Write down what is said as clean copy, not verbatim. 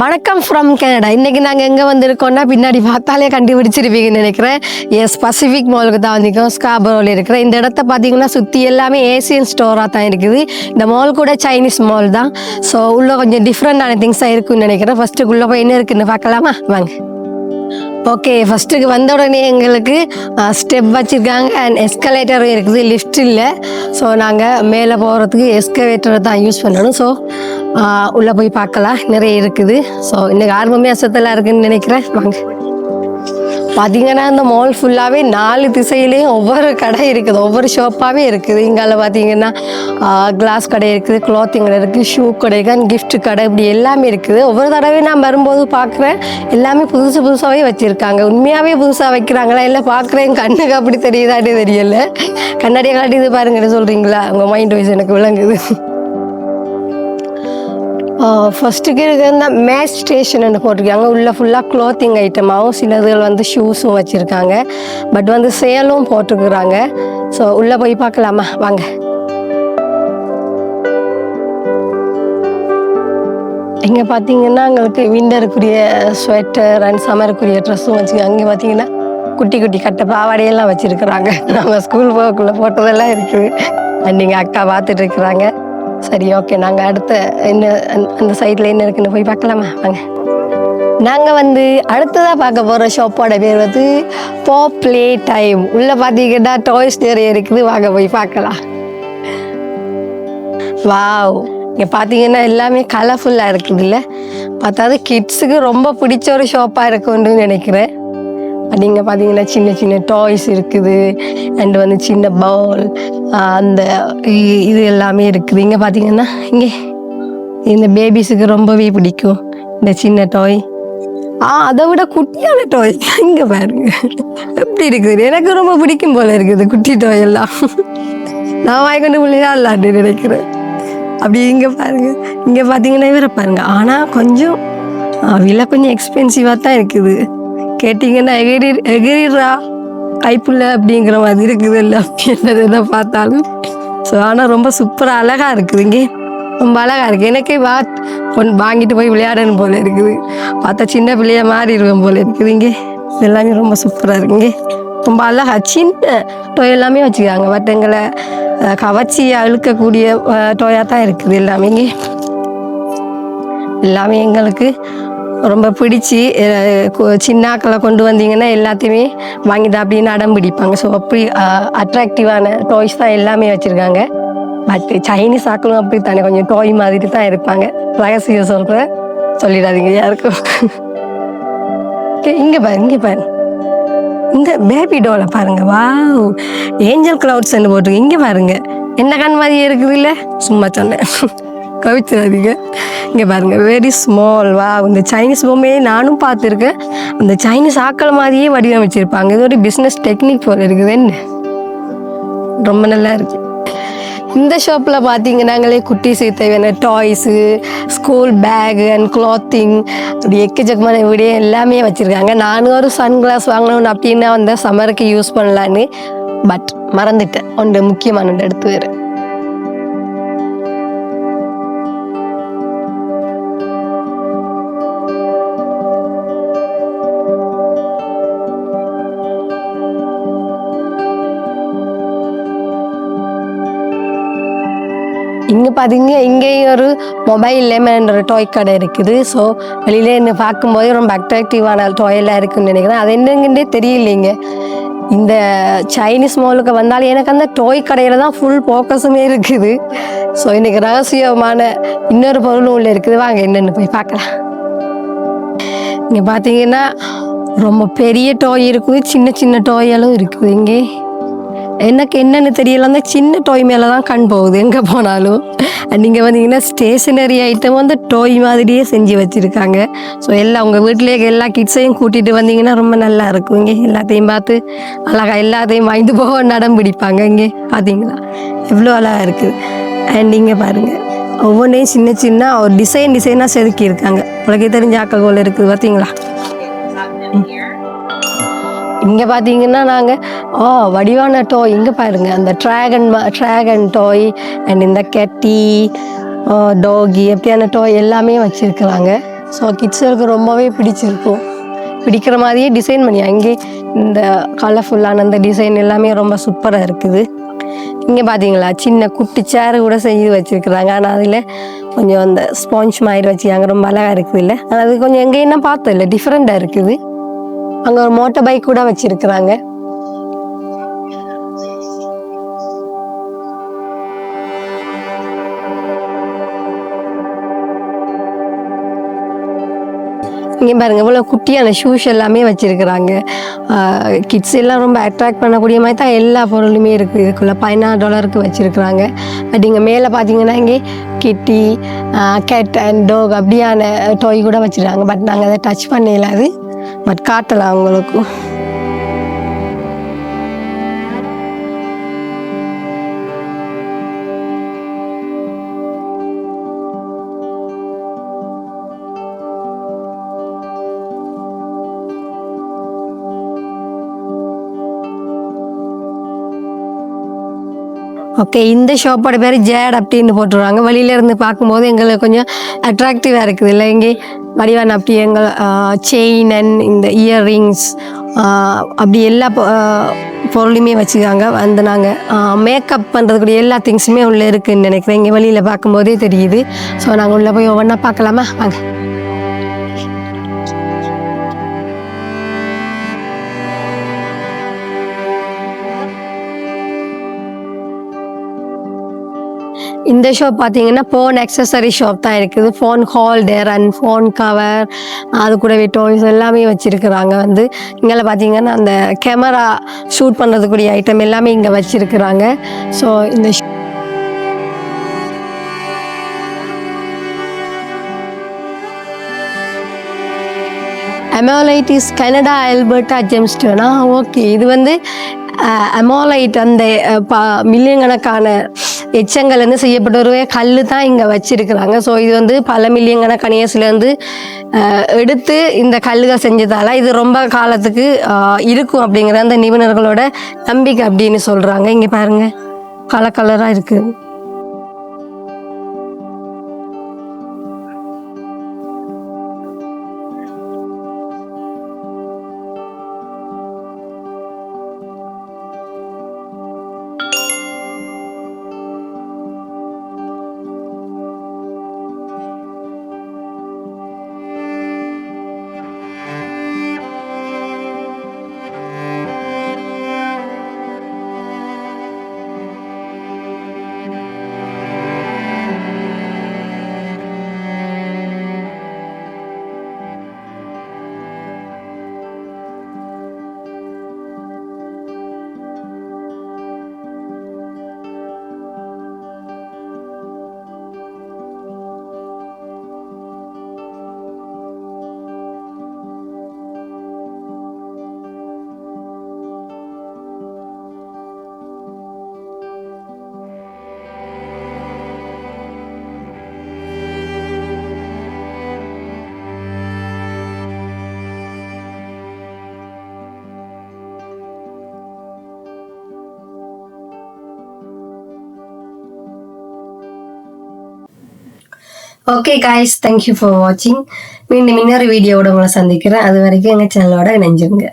வணக்கம் from Canada. இன்றைக்கி நாங்கள் எங்கே வந்திருக்கோம்னா பின்னாடி பார்த்தாலே கண்டுபிடிச்சிருப்பீங்கன்னு நினைக்கிறேன். எஸ், பசிபிக் மாலுக்கு தான் வந்திருக்கோம். ஸ்காபரோவில் இருக்கிற இந்த இடத்த பார்த்தீங்கன்னா சுற்றி எல்லாமே ஏசியன் ஸ்டோராக தான் இருக்குது. இந்த மால் கூட சைனீஸ் மால் தான். ஸோ உள்ளே கொஞ்சம் டிஃப்ரெண்டான திங்ஸாக இருக்குன்னு நினைக்கிறேன். ஃபஸ்ட்டுக்குள்ளே போய் என்ன இருக்குன்னு பார்க்கலாமா? வாங்க. ஓகே, ஃபஸ்ட்டுக்கு வந்த உடனே எங்களுக்கு ஸ்டெப் வச்சுருக்காங்க அண்ட் எஸ்கலேட்டரும் இருக்குது, லிஃப்ட் இல்லை. ஸோ நாங்கள் மேலே போகிறதுக்கு எஸ்கலேட்டரை தான் யூஸ் பண்ணணும். ஸோ உள்ளே போய் பார்க்கலாம், நிறைய இருக்குது. ஸோ இன்றைக்கி ஆர்வமே அசத்தெல்லாம் இருக்குதுன்னு நினைக்கிறேன். வாங்க. பார்த்தீங்கன்னா இந்த மால் ஃபுல்லாகவே 4 திசையிலையும் ஒவ்வொரு கடை இருக்குது, ஒவ்வொரு ஷாப்பாகவே இருக்குது. இங்கால பார்த்தீங்கன்னா கிளாஸ் கடை இருக்குது, க்ளாத்திங் கடை இருக்குது, ஷூ கடை இருக்குது, கிஃப்ட் கடை, இப்படி எல்லாமே இருக்குது. ஒவ்வொரு தடவையும் நான் வரும்போது பார்க்குறேன் எல்லாமே புதுசாகவே வச்சுருக்காங்க. உண்மையாகவே புதுசாக வைக்கிறாங்களா இல்லை பார்க்குறேன் கண்ணுக்கு அப்படி தெரியுதாட்டே தெரியல. கண்ணாடியை காட்டி இது பாருங்கன்னு சொல்கிறீங்களா? உங்கள் மைண்ட் வைஸ் எனக்கு விளங்குது. ஃபஸ்ட்டுக்கு இருக்கிற மேட்ச் ஸ்டேஷன் போட்டிருக்காங்க. உள்ளே ஃபுல்லாக க்ளாத்திங் ஐட்டமாகவும் சிலதுகள் வந்து ஷூஸும் வச்சுருக்காங்க. பட் வந்து சேலும் போட்டுருக்குறாங்க. ஸோ உள்ளே போய் பார்க்கலாமா? வாங்க. இங்கே பார்த்தீங்கன்னா எங்களுக்கு விண்டருக்குரிய ஸ்வெட்டர் அண்ட் சம்மருக்குரிய ட்ரெஸ்ஸும் வச்சுருக்காங்க. அங்கே பார்த்தீங்கன்னா குட்டி குட்டி கட்டை பாவாடையெல்லாம் வச்சுருக்குறாங்க. நம்ம ஸ்கூல் போகக்குள்ளே போட்டதெல்லாம் இருக்குது. அண்ட் இங்கே அக்கா பார்த்துட்டு இருக்கிறாங்க. சரி, ஓகே, நாங்கள் அடுத்த என்ன அந்த சைடில் என்ன இருக்குன்னு போய் பார்க்கலாமா? வாங்க. நாங்கள் வந்து அடுத்ததாக பார்க்க போகிற ஷாப்போட பேர் வந்து பாப் ப்ளே டைம். உள்ளே பார்த்தீங்கன்னா டாய்ஸ் நிறைய இருக்குது, வாங்க போய் பார்க்கலாம். வாவ், இங்கே பார்த்தீங்கன்னா எல்லாமே கலர்ஃபுல்லாக இருக்குது இல்லை? பார்த்தாது கிட்ஸுக்கு ரொம்ப பிடிச்ச ஒரு ஷாப்பாக இருக்குன்னு நினைக்கிறேன். நீங்கள் பார்த்தீங்கன்னா சின்ன சின்ன டாய்ஸ் இருக்குது அண்ட் வந்து சின்ன பவுல், அந்த இது எல்லாமே இருக்குது. இங்கே பார்த்தீங்கன்னா இங்கே இந்த பேபிஸுக்கு ரொம்பவே பிடிக்கும் இந்த சின்ன டாய். அதை விட குட்டியான டாய் இங்கே பாருங்க எப்படி இருக்குது. எனக்கு ரொம்ப பிடிக்கும் போல இருக்குது குட்டி டாய் எல்லாம். நான் வாங்கிக்கொண்டு விளையாடலான்னு நினைக்கிறேன். அப்படி இங்கே பாருங்க, இங்கே பார்த்தீங்கன்னா இவரை பாருங்க. ஆனால் கொஞ்சம் விலை கொஞ்சம் எக்ஸ்பென்சிவாக தான் இருக்குது. கேட்டிங்கன்னா எகிரிடுறா கைப்புள்ள அப்படிங்கிற மாதிரி இருக்குது எல்லாம் எதை பார்த்தாலும். ஸோ ஆனால் ரொம்ப சூப்பராக அழகாக இருக்குது. இங்கே ரொம்ப அழகாக இருக்குது. எனக்கே வாங்கிட்டு போய் விளையாடணும் போல் இருக்குது. பார்த்தா சின்ன பிள்ளைய மாறிடுவேன் போல் இருக்குது. இங்கே எல்லாமே ரொம்ப சூப்பராக இருக்குங்க. ரொம்ப அழகாக சின்ன டோய் எல்லாமே வச்சுக்காங்க. பட் எங்களை கவர்ச்சியாக இழுக்கக்கூடிய டோயாக தான் இருக்குது எல்லாமே. இங்கே எல்லாமே எங்களுக்கு ரொம்ப பிடிச்சி சின்னாக்களை கொண்டு வந்தீங்கன்னா எல்லாத்தையுமே வாங்கிட்டு அப்படின்னு அடம் பிடிப்பாங்க. ஸோ அப்படி அட்ராக்டிவான டாய்ஸ் தான் எல்லாமே வச்சுருக்காங்க. பட் சைனீஸ் ஆக்களும் அப்படி தானே கொஞ்சம் டாய் மாதிரி தான் இருப்பாங்க. ரகசியம் சொல்கிறேன், சொல்லிடாதீங்க யாருக்கும். இங்கே பாரு இந்த பேபி டோலை பாருங்க. வாவ், ஏஞ்சல் கிளவுட்ஸ்ன்னு போட்டிருக்கு. இங்கே பாருங்க என்ன கண் மாதிரி இருக்குது இல்லை? சும்மா சொன்னேன், கவிச்சிடாதீங்க. இங்கே பாருங்கள், வெரி ஸ்மால். வா, இந்த சைனீஸ் பொம்மையை நானும் பார்த்துருக்கேன். அந்த சைனீஸ் ஆக்கள் மாதிரியே வடிவமைச்சிருப்பாங்க. இது ஒரு பிஸ்னஸ் டெக்னிக் போல் இருக்குது. என்ன ரொம்ப நல்லா இருக்குது. இந்த ஷாப்பில் பார்த்தீங்கன்னாங்களே குட்டீஸுக்கு தேவையான toys, school bag and clothing, அப்படி எக்கச்சக்கமான வீடியோ எல்லாமே வச்சுருக்காங்க. நானும் ஒரு சன்கிளாஸ் வாங்கணும்னு அப்படின்னா வந்த சம்மருக்கு யூஸ் பண்ணலான்னு, பட் மறந்துட்டேன். ஒன்று முக்கியமான எடுத்து வேறு. இங்கே பார்த்தீங்க, இங்கேயும் ஒரு மொபைல் லெமன் ஒரு டாய் கடை இருக்குது. ஸோ வெளியில என்ன பார்க்கும்போது ரொம்ப அட்ராக்டிவான டாயெல்லாம் இருக்குதுன்னு நினைக்கிறேன். அது என்னங்கன்னே தெரியலைங்க. இந்த சைனீஸ் மாலுக்கு வந்தாலும் எனக்கு அந்த டாய் கடையில் தான் ஃபுல் ஃபோக்கஸுமே இருக்குது. ஸோ இன்றைக்கி ரகசியமான இன்னொரு பொருளும் உள்ள இருக்குது. வாங்க என்னென்னு போய் பார்க்கலாம். இங்கே பார்த்தீங்கன்னா ரொம்ப பெரிய டாய் இருக்குது, சின்ன சின்ன டாயெல்லாம் இருக்குது. இங்கே எனக்கு என்னென்னு தெரியல, அந்த சின்ன டாய் மேலே தான் கண் போகுது எங்கே போனாலும். நீங்கள் வந்தீங்கன்னா ஸ்டேஷனரி ஐட்டம் வந்து டாய் மாதிரியே செஞ்சு வச்சுருக்காங்க. ஸோ எல்லாம் உங்கள் வீட்டிலே எல்லா கிட்ஸையும் கூட்டிகிட்டு வந்தீங்கன்னா ரொம்ப நல்லா இருக்கும். இங்கே எல்லாத்தையும் பார்த்து அழகாக எல்லாத்தையும் வாங்கிட்டு போக நடம் பிடிப்பாங்க. இங்கே பார்த்தீங்களா எவ்வளோ அழகாக இருக்குது. அண்ட் இங்கே பாருங்கள், ஒவ்வொன்றையும் சின்ன சின்ன ஒரு டிசைனாக செதுக்கியிருக்காங்க. உலகே தெரிஞ்ச ஆக்கள் போல் இருக்குது. பார்த்தீங்களா? இங்கே பார்த்தீங்கன்னா நாங்கள் வடிவான டாய் இங்கே பாருங்கள், அந்த ட்ராகன் டாய் அண்ட் இந்த கெட்டி டாகி எப்படியான டாய் எல்லாமே வச்சுருக்குறாங்க. ஸோ கிட்ஸுக்கு ரொம்பவே பிடிச்சிருக்கும். பிடிக்கிற மாதிரியே டிசைன் பண்ணி அங்கே இந்த கலர்ஃபுல்லான அந்த டிசைன் எல்லாமே ரொம்ப சூப்பராக இருக்குது. இங்கே பார்த்தீங்களா சின்ன குட்டி சேரு கூட செஞ்சு வச்சுருக்குறாங்க. ஆனால் அதில் கொஞ்சம் அந்த ஸ்பாஞ்ச் மாதிரி வச்சுக்காங்க. ரொம்ப அழகாக இருக்குது இல்லை, அது கொஞ்சம் எங்கேயும் பார்த்தோம் இல்லை, டிஃப்ரெண்ட்டாக இருக்குது. அங்கே ஒரு மோட்டர் பைக் கூட வச்சுருக்குறாங்க. இங்கே பாருங்க இவ்வளோ குட்டியான ஷூஸ் எல்லாமே வச்சுருக்குறாங்க. கிட்ஸ் எல்லாம் ரொம்ப அட்ராக்ட் பண்ணக்கூடிய மாதிரி தான் எல்லா பொருளுமே இருக்குது. இதுக்குள்ளே $14 வச்சுருக்குறாங்க. பட் இங்கே மேலே பார்த்தீங்கன்னா இங்கே கிட்டி, கேட் அண்ட் டாக் அப்படியான டாய் கூட வச்சுருக்காங்க. பட் நாங்கள் அதை டச் பண்ணல, அது பட் காட்டலாம் அவங்களுக்கும். ஓகே, இந்த ஷாப்போட பேர் ஜேட் அப்படின்னு போட்டுருவாங்க. வெளியிலேருந்து பார்க்கும்போது எங்களுக்கு கொஞ்சம் அட்ராக்டிவாக இருக்குது இல்லை. இங்கே வடிவான அப்படி எங்கள் செயின் அண்ட் இந்த இயர்ரிங்ஸ் அப்படி எல்லா பொருளுமே வச்சுக்காங்க. வந்து நாங்கள் மேக்கப் பண்ணுறதுக்கூடிய எல்லா திங்ஸுமே உள்ளே இருக்குதுன்னு நினைக்கிறேன். இங்கே வெளியில் பார்க்கும்போதே தெரியுது. ஸோ நாங்கள் உள்ளே போய் ஒவ்வொன்றா பார்க்கலாமா, வாங்க. இந்த ஷாப் பார்த்தீங்கன்னா ஃபோன் அக்சசரி ஷாப் தான் இருக்குது. Phone holder and phone cover, அது கூடவே டாய்ஸ் எல்லாமே வச்சுருக்குறாங்க. வந்து இங்கே பார்த்தீங்கன்னா அந்த கேமரா ஷூட் பண்ணுறதுக்குரிய ஐட்டம் எல்லாமே இங்கே வச்சுருக்குறாங்க. ஸோ இந்த அமோலைட் கனடா ஆல்பர்ட்டா ஜெம்ஸ்டோனா. ஓகே, இது வந்து அமோலைட் அந்த மில்லியன் கணக்கான எச்சங்கள்லேருந்து செய்யப்பட்ட ஒரு கல் தான் இங்கே வச்சுருக்குறாங்க. ஸோ இது வந்து பல மில்லியன் கணக்கான இயர்ஸ்லேருந்து எடுத்து இந்த கல்லுகள் செஞ்சதால் இது ரொம்ப காலத்துக்கு இருக்கும் அப்படிங்கிற அந்த நிபுணர்களோட நம்பிக்கை அப்படின்னு சொல்கிறாங்க. இங்கே பாருங்கள், கலர் கலராக இருக்குது. ஓகே காய்ஸ், தேங்க்யூ ஃபார் வாட்சிங். மீண்டும் இன்னொரு வீடியோவோட உங்களை சந்திக்கிறேன். அது வரைக்கும் எங்கள் சேனலோட இணைஞ்சுங்க.